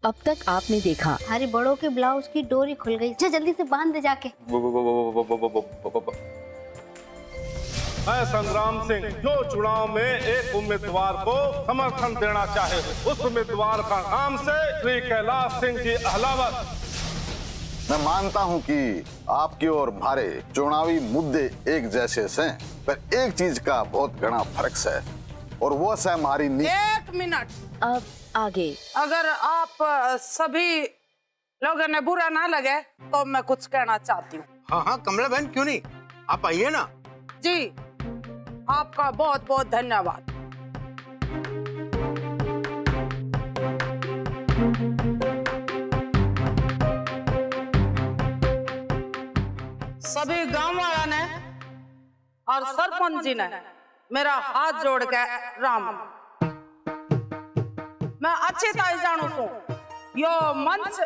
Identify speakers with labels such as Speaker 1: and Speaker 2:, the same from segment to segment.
Speaker 1: अब तक आपने देखा।
Speaker 2: हमारे बड़ों के ब्लाउज की डोरी खुल गई, जल्दी से बांध दे जाके।
Speaker 3: मैं संग्राम सिंह जो चुनाव में एक उम्मीदवार को समर्थन देना चाहे, उस उम्मीदवार का नाम से श्री कैलाश सिंह जी अहलावत।
Speaker 4: मैं मानता हूं कि आपके और हमारे चुनावी मुद्दे एक जैसे हैं, पर एक चीज का बहुत घना फर्क है और वो है हमारी
Speaker 5: एक मिनट।
Speaker 1: अब आगे।
Speaker 5: अगर आप सभी लोगों ने बुरा ना लगे तो मैं कुछ कहना चाहती हूँ।
Speaker 6: हाँ हाँ कमला बहन, क्यों नहीं, आप आइए ना।
Speaker 5: जी, आपका बहुत बहुत धन्यवाद। सभी गांव वाला ने और सरपंच जी ने मेरा हाथ जोड़ के राम, मैं अच्छी तरह जानू हूँ यो मंच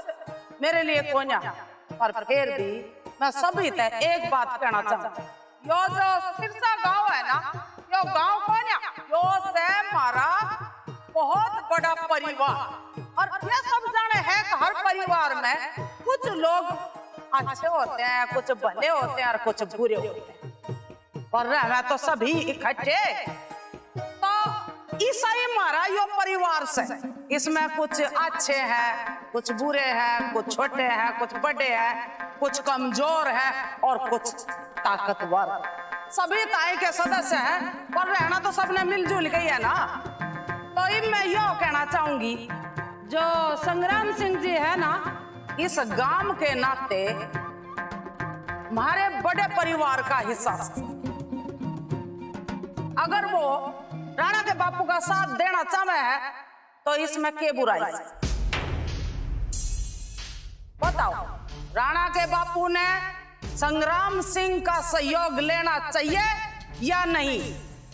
Speaker 5: मेरे लिए कोन्या, पर फिर भी मैं सभी ते एक बात कहना चाहूँ। यो जो सिरसा गांव है ना, यो गांव कोन्या, यो से हमारा बहुत बड़ा परिवार, और ये सब जाने है कि हर परिवार में कुछ लोग अच्छे होते हैं, कुछ भले होते हैं और कुछ बुरे होते हैं, और रहना तो सभी इकट्ठे। तो ईसाई हमारा यो परिवार से, इसमें कुछ अच्छे हैं, कुछ बुरे हैं, कुछ छोटे हैं, कुछ बड़े हैं, कुछ कमजोर है और कुछ ताकतवर। सभी ताई के सदस्य हैं, पर रहना तो सबने मिलजुल के ही है ना। तो मैं यो कहना चाहूंगी, जो संग्राम सिंह जी है ना, इस गांव के नाते हमारे बड़े परिवार का हिस्सा, अगर वो राणा के बापू का साथ देना चाहे है तो इसमें क्या बुराई? बताओ, राणा के बापू ने संग्राम सिंह का सहयोग लेना चाहिए या नहीं?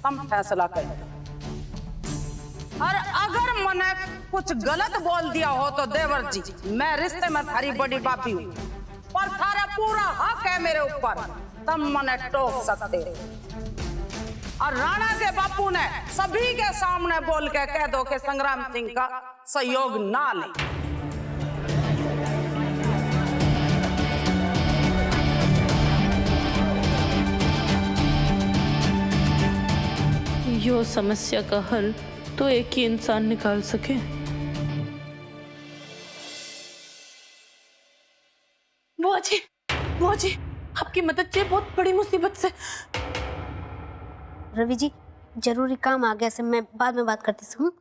Speaker 5: तुम फैसला करो। और अगर मैंने कुछ गलत बोल दिया हो तो देवर जी, मैं रिश्ते में थारी बड़ी बापी हूँ, पर थारा पूरा हक है मेरे ऊपर, तुम मैंने टोक सकते हो। और राणा के बापू ने सभी के सामने बोल के कह दो कि संग्राम सिंह का सहयोग ना ले।
Speaker 7: यो समस्या का हल तो एक ही इंसान निकाल सके। बुआ जी, आपकी मदद चाहिए बहुत बड़ी मुसीबत से।
Speaker 2: रवि जी, जरूरी काम आ गया से मैं बाद में बात करती हूँ।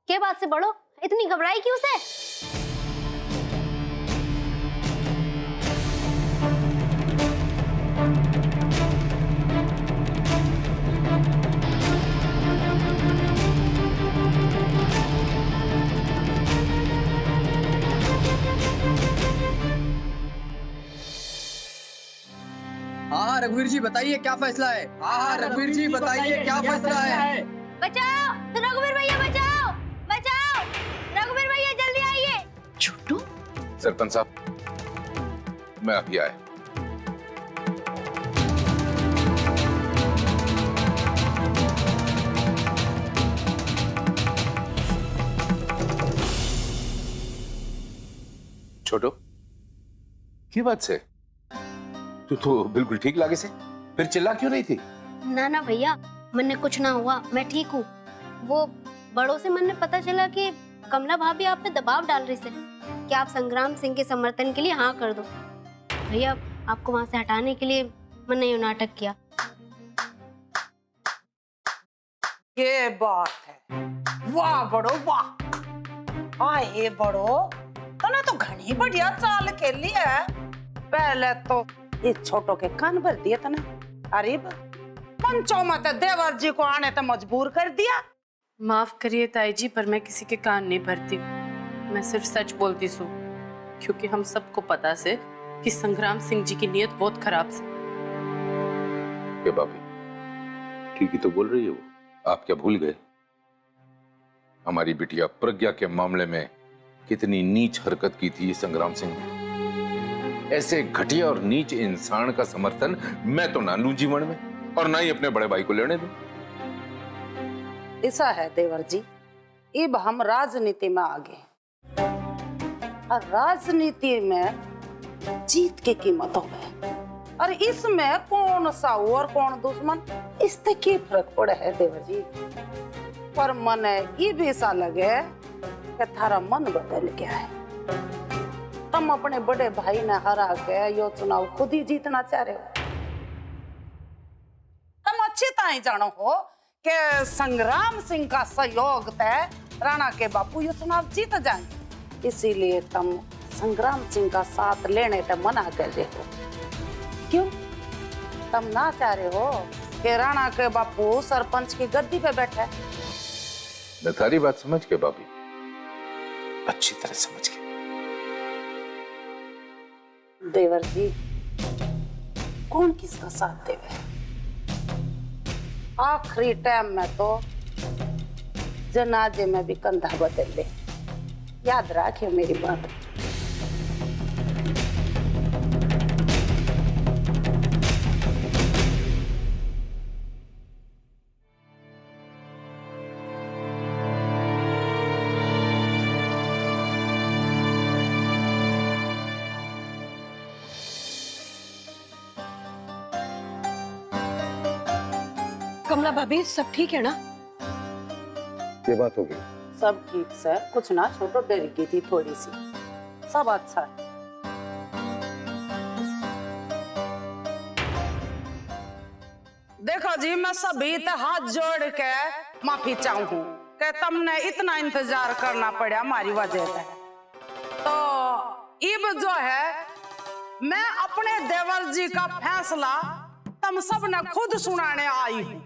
Speaker 2: क्या बात से बड़ो, इतनी घबराई क्यों से?
Speaker 8: हाँ रघुवीर जी बताइए क्या फैसला है? हाँ रघुवीर जी बताइए क्या फैसला है?
Speaker 2: बचाओ तो रघुवीर भैया, बचाओ बचाओ, रघुवीर भैया जल्दी आइए।
Speaker 7: छोटू,
Speaker 9: सरपंच साहब, मैं अभी आया। छोटो, की बात से तू तो बिल्कुल ठीक लागे से, फिर चिल्ला क्यों नहीं थी?
Speaker 2: ना ना भैया, मन कुछ ना हुआ, मैं ठीक हूँ। वो बड़ों से मन पता चला कि कमला भाभी आप पे दबाव डाल रही से कि आप संग्राम सिंह के समर्थन के लिए हाँ कर दो। भैया आपको वहां से हटाने के लिए मैंने ये नाटक किया।
Speaker 5: ये बात है, वाह बड़ो वाह। आए बड़ो, तने तो घनी बढ़िया चाल खेली है। पहले तो इस छोटो के कान भर दिए तने, अरे पंचों में तो देवर जी को आने तो मजबूर कर दिया।
Speaker 7: माफ करिए ताई जी, पर मैं किसी के कान नहीं भरती, मैं सिर्फ सच बोलती हूँ, क्योंकि हम सबको पता से कि संग्राम सिंह जी की नीयत बहुत खराब से।
Speaker 9: ये भाभी ठीक ही तो बोल रही है वो, आप क्या भूल गए हमारी बिटिया प्रज्ञा के मामले में कितनी नीच हरकत की थी संग्राम सिंह ने? ऐसे घटिया और नीच इंसान का समर्थन मैं तो ना लूं जीवन में, और ना ही अपने बड़े भाई को लेने दूं।
Speaker 5: ऐसा है देवर जी, अब हम राजनीति में आ गए। और राजनीति में जीत की कीमत हो गए, और इसमें कौन सा और कौन दुश्मन, इससे क्या फर्क पड़े है देवर जी। पर मन ये भी ऐसा लगे कि थारा मन बदल गया है। तुम अपने बड़े भाई ने हरा के यो चुनाव खुद ही जीतना चाह रहे हो। तुम अच्छी तरह जानो हो कि संग्राम सिंह का सहयोग तय राणा के बापू ये चुनाव जीत जाएंगे, इसीलिए तुम संग्राम सिंह का साथ लेने से मना कर रहे हो। क्यों? तुम ना चाह रहे हो कि राणा के बापू सरपंच की गद्दी पे बैठे?
Speaker 9: मैं थारी बात समझ के भाभी, अच्छी तरह समझ के।
Speaker 5: देवर जी, कौन किसका साथ देवे? आखिरी टाइम में तो जनाजे में भी कंधा बदल ले। याद रखियो मेरी बात।
Speaker 1: कमला भाभी, सब ठीक है ना?
Speaker 9: ये बात हो गई।
Speaker 5: सब ठीक से, कुछ ना छोटो डर गई थी थोड़ी सी, सब अच्छा है। देखो जी, मैं सभी ते हाथ जोड़ के माफी चाहूँ कि तुमने इतना इंतजार करना पड़ा हमारी वजह से। तो अब जो है, मैं अपने देवर जी का फैसला तुम सब ने खुद सुनाने आई हूँ,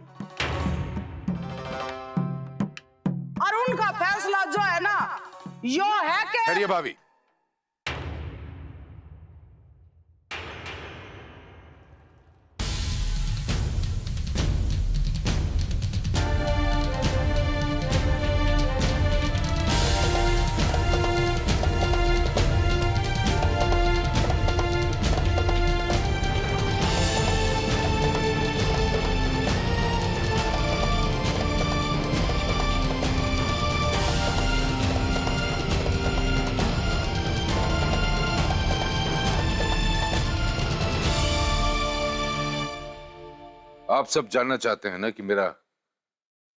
Speaker 5: और उनका फैसला जो है ना, यो है कि
Speaker 9: अरे भाभी, आप सब जानना चाहते हैं ना कि मेरा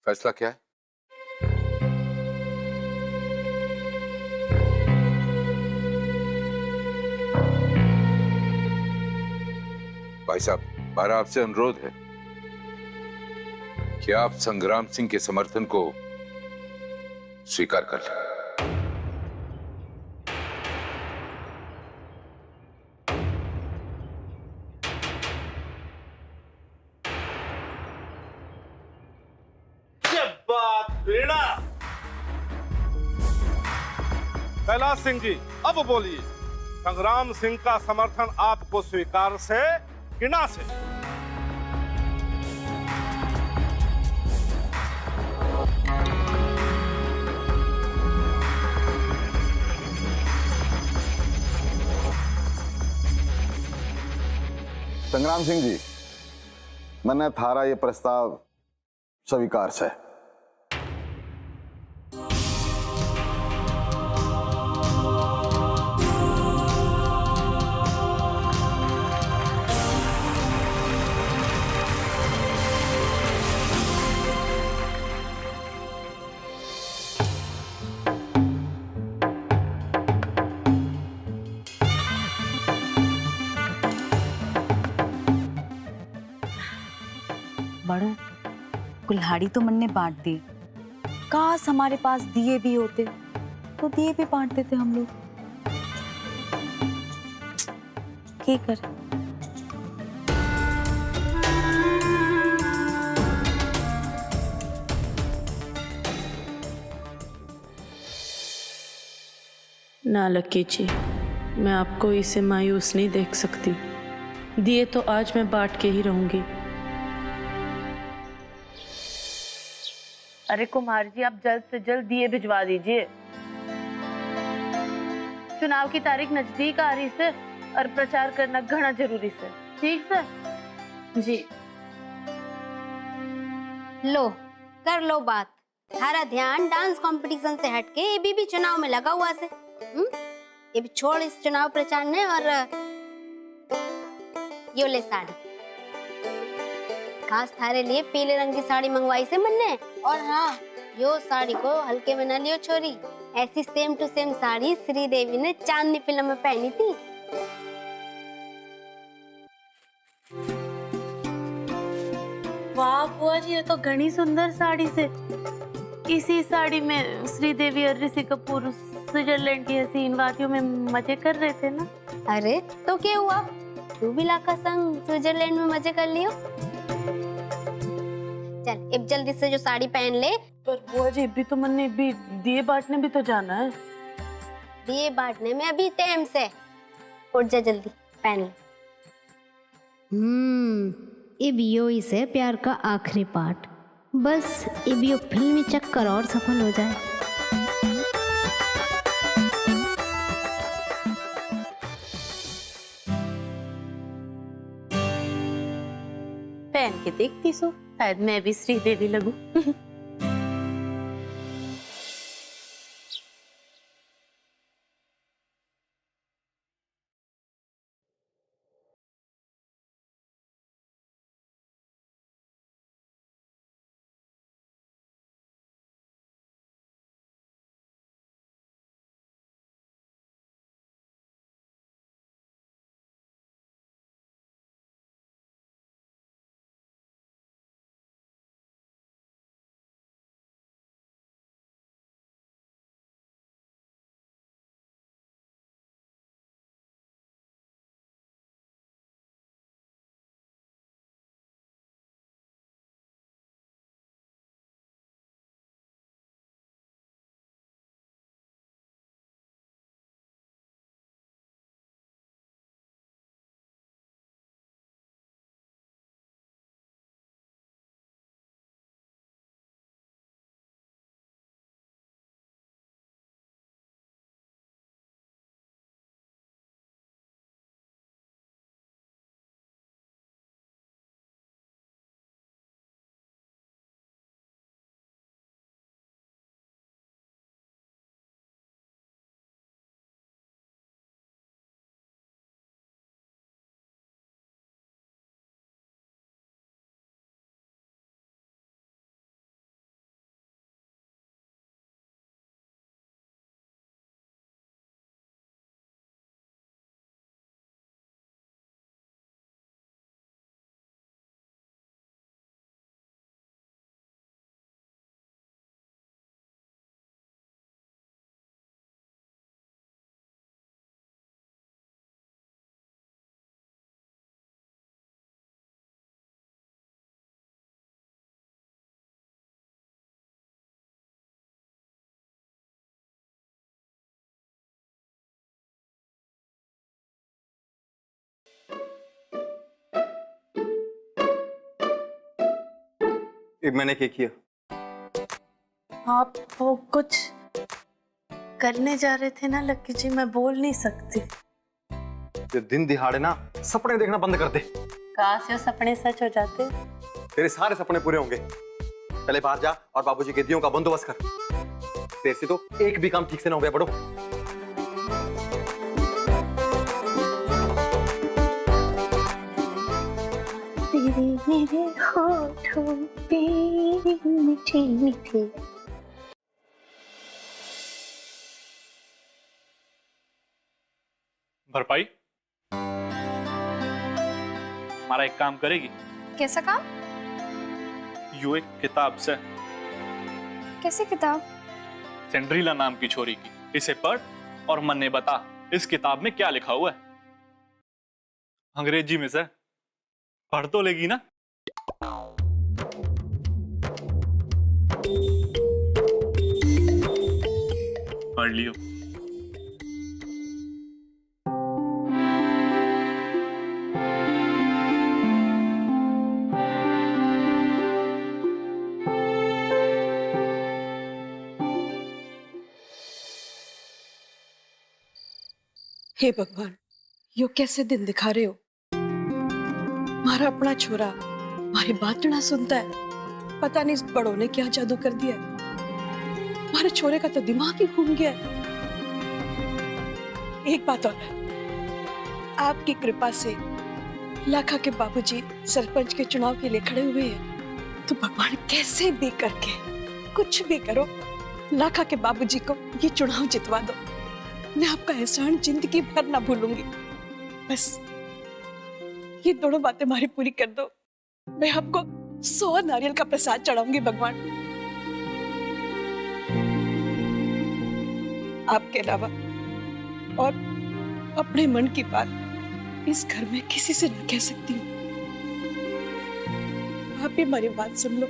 Speaker 9: फैसला क्या है? भाई साहब, हमारा आपसे अनुरोध है कि आप संग्राम सिंह के समर्थन को स्वीकार कर लें।
Speaker 3: कैलाश सिंह जी, अब बोलिए, संग्राम सिंह का समर्थन आपको स्वीकार से कि ना से?
Speaker 4: संग्राम सिंह जी, मैंने थारा ये प्रस्ताव स्वीकार से।
Speaker 1: बड़ो, कुल्हाड़ी तो मन ने बांट दी। काश हमारे पास दिए भी होते तो दिए भी बांट देते हम लोग। क्या करें?
Speaker 7: ना लकी जी, मैं आपको इसे मायूस नहीं देख सकती। दिए तो आज मैं बांट के ही रहूंगी। अरे कुमार जी, आप जल्द से जल्द दिए भिजवा दीजिए। चुनाव की तारीख नजदीक आ रही है और प्रचार करना घना जरूरी है। ठीक है जी।
Speaker 2: लो, कर लो बात। सारा ध्यान डांस कंपटीशन से हटके ये भी चुनाव में लगा हुआ से। ये भी छोड़ इस चुनाव प्रचार ने और यो ले साड़ी। खास थारे लिए पीले रंग की साड़ी मंगवाई से मन ने। और हाँ, यो साड़ी को हल्के में न लियो छोरी, ऐसी same to same sari Sridevi ने चांदनी फिल्म में पहनी थी।
Speaker 7: वाह बुआ जी, ये तो घनी सुंदर साड़ी से। इसी साड़ी में श्रीदेवी और ऋषि कपूर स्विट्जरलैंड की हसीन वादियों में मजे कर रहे थे ना।
Speaker 2: अरे तो क्या हुआ, तू भी लाका संग स्विट्जरलैंड में मजे कर लियो। चल अब जल्दी से जो साड़ी पहन ले।
Speaker 7: पर बुआ जी भी तो मन भी दिए बांटने भी तो जाना है।
Speaker 2: दिए बांटने में अभी टाइम से, उठ जा जल्दी पहन ले। अब यो ही से प्यार का आखिरी पार्ट, बस अब यो फिल्मी चक्कर और सफल हो जाए।
Speaker 7: पहन के देखती सो, शायद मैं भी श्रीदेवी लगूं।
Speaker 8: मैंने क्या किया?
Speaker 7: आप वो कुछ करने जा रहे थे ना लक्की जी, मैं बोल नहीं सकती।
Speaker 8: ये दिन दिहाड़े ना सपने देखना बंद कर दे।
Speaker 7: काश ये सपने सच हो जाते।
Speaker 8: तेरे सारे सपने पूरे होंगे। पहले बाहर जा और बाबूजी के दियों का बंदोबस्त कर। तेरे से तो एक भी काम ठीक से ना हो गया बड़ो।
Speaker 2: मेरे होठों पे मीठे मीठे।
Speaker 10: भरपाई हमारा एक काम करेगी?
Speaker 11: कैसा काम?
Speaker 10: यू एक किताब से।
Speaker 11: कैसी किताब?
Speaker 10: सेंड्रीला नाम की छोरी की। इसे पढ़ और मन ने बता इस किताब में क्या लिखा हुआ है। अंग्रेजी में से पढ़ तो लेगी ना? पढ़ लियो।
Speaker 11: हे भगवान, यो कैसे दिन दिखा रहे हो? हमारा अपना छोरा हमारी बात ना सुनता है। पता नहीं इस बड़ों ने क्या जादू कर दिया है। तुम्हारे छोरे का तो दिमाग ही घूम गया है। एक बात और, आपकी कृपा से लाखा के बाबूजी सरपंच के चुनाव के लिए खड़े हुए हैं, तो भगवान कैसे भी करके कुछ भी करो, लाखा के बाबूजी को ये चुनाव जितवा दो। मैं आपका एहसान जिंदगी भर ना भूलूंगी। बस ये दोनों बातें हमारी पूरी कर दो, मैं आपको 100 नारियल का प्रसाद चढ़ाऊंगी भगवान। आपके अलावा और अपने मन की बात इस घर में किसी से न कह सकती हूँ। आप भी हमारी बात सुन लो।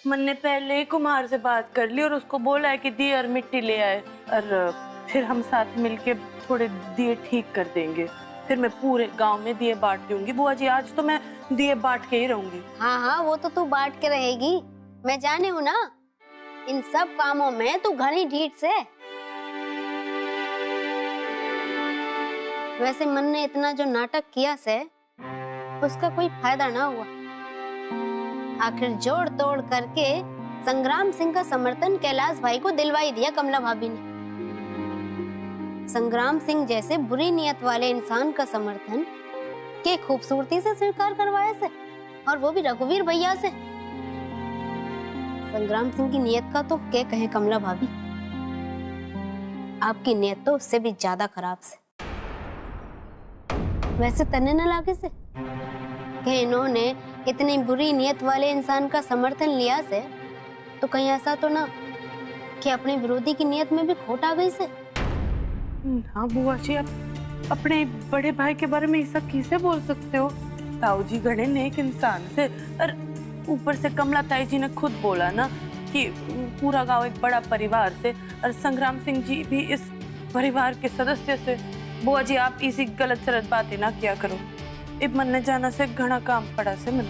Speaker 7: मन ने पहले ही कुमार से बात कर ली और उसको बोला है कि दिए और मिट्टी ले आए, और फिर हम साथ मिलके थोड़े दिए ठीक कर देंगे। फिर मैं पूरे गांव में दिए बांट दूंगी। बुआ जी आज तो मैं दिए बांट के ही रहूंगी।
Speaker 2: हाँ हाँ, वो तो तू बांट के रहेगी, मैं जाने हूँ ना। इन सब कामों में तू घनी ढीठ से। वैसे मन ने इतना जो नाटक किया से उसका कोई फायदा ना हुआ। आखिर जोड़ तोड़ करके संग्राम सिंह का समर्थन कैलाश भाई को दिलवाई दिया कमला भाभी ने। संग्राम सिंह जैसे बुरी नियत वाले इंसान का समर्थन के खूबसूरती से स्वीकार करवाया से, और वो भी रघुवीर भैया से। संग्राम सिंह की नियत का तो क्या कहें कमला भाभी, आपकी नियत तो उससे भी ज्यादा खराब से। वैसे तने न लागे से कि इन्होंने इतनी बुरी नियत वाले इंसान का समर्थन लिया से, तो कहीं ऐसा तो ना कि अपने विरोधी की नियत में भी खोट आ गई से।
Speaker 7: हाँ बुआ जी, आप अपने बड़े भाई के बारे में ऐसा कैसे बोल सकते हो? ताऊ जी गणे नेक इंसान से, और ऊपर से कमला ताई जी ने खुद बोला ना कि पूरा गांव एक बड़ा परिवार से, और संग्राम सिंह जी भी इस परिवार के सदस्य से। बुआ जी आप इसी गलत सलत बातें ना किया करो। इब मन ने जाना से घना काम पड़ा से मन।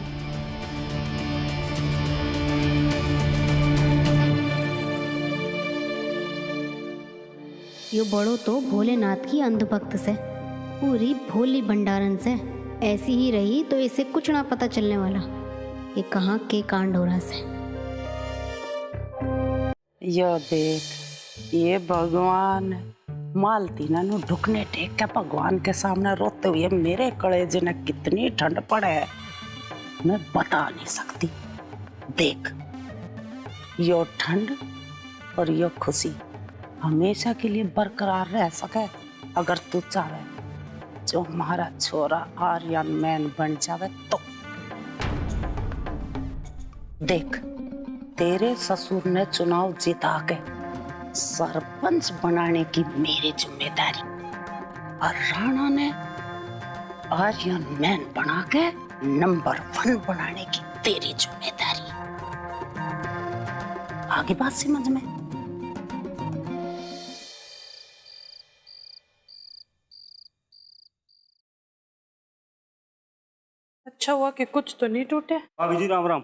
Speaker 2: यो बड़ो तो भोलेनाथ की अंधभक्त से, पूरी भोली भंडारन से। ऐसी ही रही तो इसे कुछ ना पता चलने वाला ये कहाँ के कांड हो रहा से।
Speaker 12: यो देख, ये भगवान मालती ना नु ढुकने टेक के भगवान के सामने रोते हुए मेरे कलेजे ने कितनी ठंड पड़े है मैं बता नहीं सकती। देख, यो ठंड और यो खुशी हमेशा के लिए बरकरार रह सके अगर तू चाहे, जो हमारा छोरा आर्यन मैन बन जावे तो। देख, तेरे ससुर ने चुनाव जिता के सरपंच बनाने की मेरी जिम्मेदारी, और राणा ने आर्यन मैन बना के नंबर 1 बनाने की तेरी जिम्मेदारी। आगे बात समझ में?
Speaker 7: अच्छा हुआ कि कुछ तो नहीं टूटे।
Speaker 13: भाभी जी राम राम।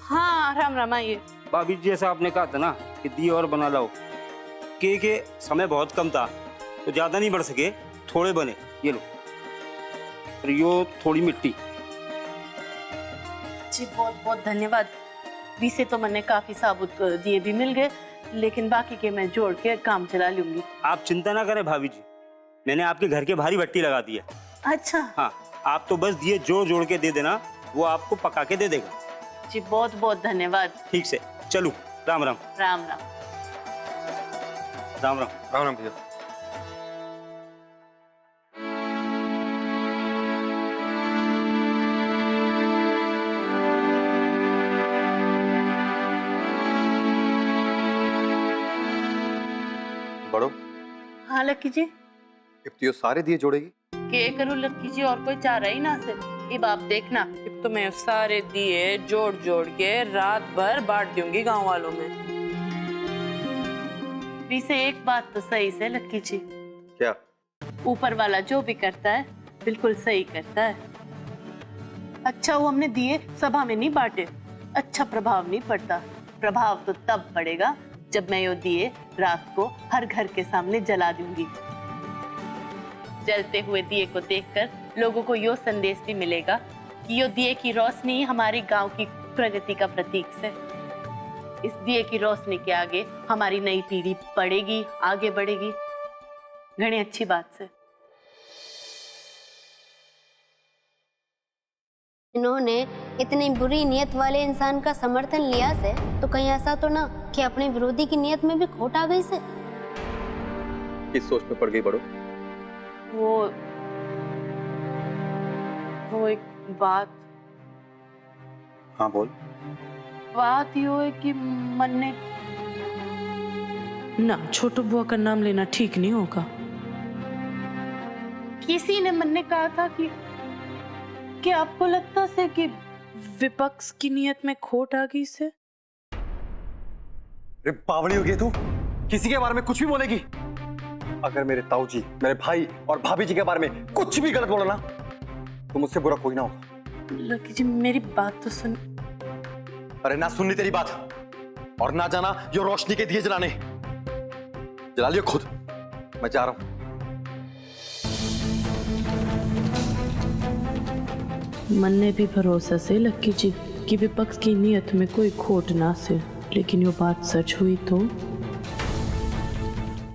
Speaker 7: हाँ राम राम। आइए।
Speaker 13: भाभी जी जैसा आपने कहा था ना कि दिए और बना लाओ, के समय बहुत कम था तो ज्यादा नहीं बढ़ सके, थोड़े बने। ये लो, और यो थोड़ी मिट्टी।
Speaker 7: जी बहुत बहुत धन्यवाद। से तो मैंने काफी साबुत दिए भी मिल गए, लेकिन बाकी के मैं जोड़ के काम चला लूंगी।
Speaker 13: आप चिंता ना करें भाभी जी, मैंने आपके घर के भारी भट्टी लगा दी है।
Speaker 7: अच्छा।
Speaker 13: हाँ, आप तो बस दिए जोड़ जोड़ के दे देना, वो आपको पका के दे देगा।
Speaker 7: जी बहुत बहुत धन्यवाद।
Speaker 13: ठीक से चलूं। राम राम।
Speaker 7: राम राम।
Speaker 13: राम राम।
Speaker 8: राम राम भैया। बड़ो।
Speaker 7: हाँ लक्की जी।
Speaker 8: अब तो ये सारे दिए जोड़ेगी?
Speaker 7: के करूँ लक्की जी, और कोई चाह रहा ही ना से। अब आप देखना, अब तो मैं सारे दिए जोड़ जोड़ के रात भर बांट दूंगी गांव वालों में। से एक बात तो सही से लक्की जी।
Speaker 8: क्या?
Speaker 7: ऊपर वाला जो भी करता है बिल्कुल सही करता है। अच्छा वो हमने दिए सभा में नहीं बांटे, अच्छा प्रभाव नहीं पड़ता। प्रभाव तो तब पड़ेगा जब मैं यो दिए रात को हर घर के सामने जला दूंगी। जलते हुए दिए को देखकर लोगों को यो संदेश भी मिलेगा कि यो दिए की रोशनी हमारे गांव की प्रगति का प्रतीक है। इस दिए की रोशनी के आगे हमारी नई पीढ़ी बढ़ेगी, आगे बढ़ेगी। घनी अच्छी बात से।
Speaker 2: इन्होंने इतनी बुरी नियत वाले इंसान का समर्थन लिया से तो कहीं ऐसा तो ना कि अपने विरोधी की नियत में भी खोट आ गई से।
Speaker 8: किस सोच में पड़ गई बड़ो?
Speaker 7: वो एक बात।
Speaker 8: हाँ बोल।
Speaker 7: बात यो है कि मन ने ना छोटू बुआ का नाम लेना ठीक नहीं होगा। किसी ने मन ने कहा था कि आपको लगता से कि विपक्ष की नियत में खोट आ गई से।
Speaker 8: अरे बावड़ी हो गई तू, किसी के बारे में कुछ भी बोलेगी। अगर मेरे ताऊ जी, मेरे भाई और भाभी जी के बारे में कुछ भी गलत बोला ना तो मुझसे बुरा कोई ना होगा।
Speaker 7: लकी जी मेरी बात तो सुन।
Speaker 8: अरे ना सुननी तेरी बात और ना जाना यो रोशनी के दिए जलाने। जला लियो खुद, मैं जा रहा हूं।
Speaker 7: मन ने भी भरोसा से लक्की जी कि विपक्ष की नियत में कोई खोट ना से, लेकिन यो बात सच हुई तो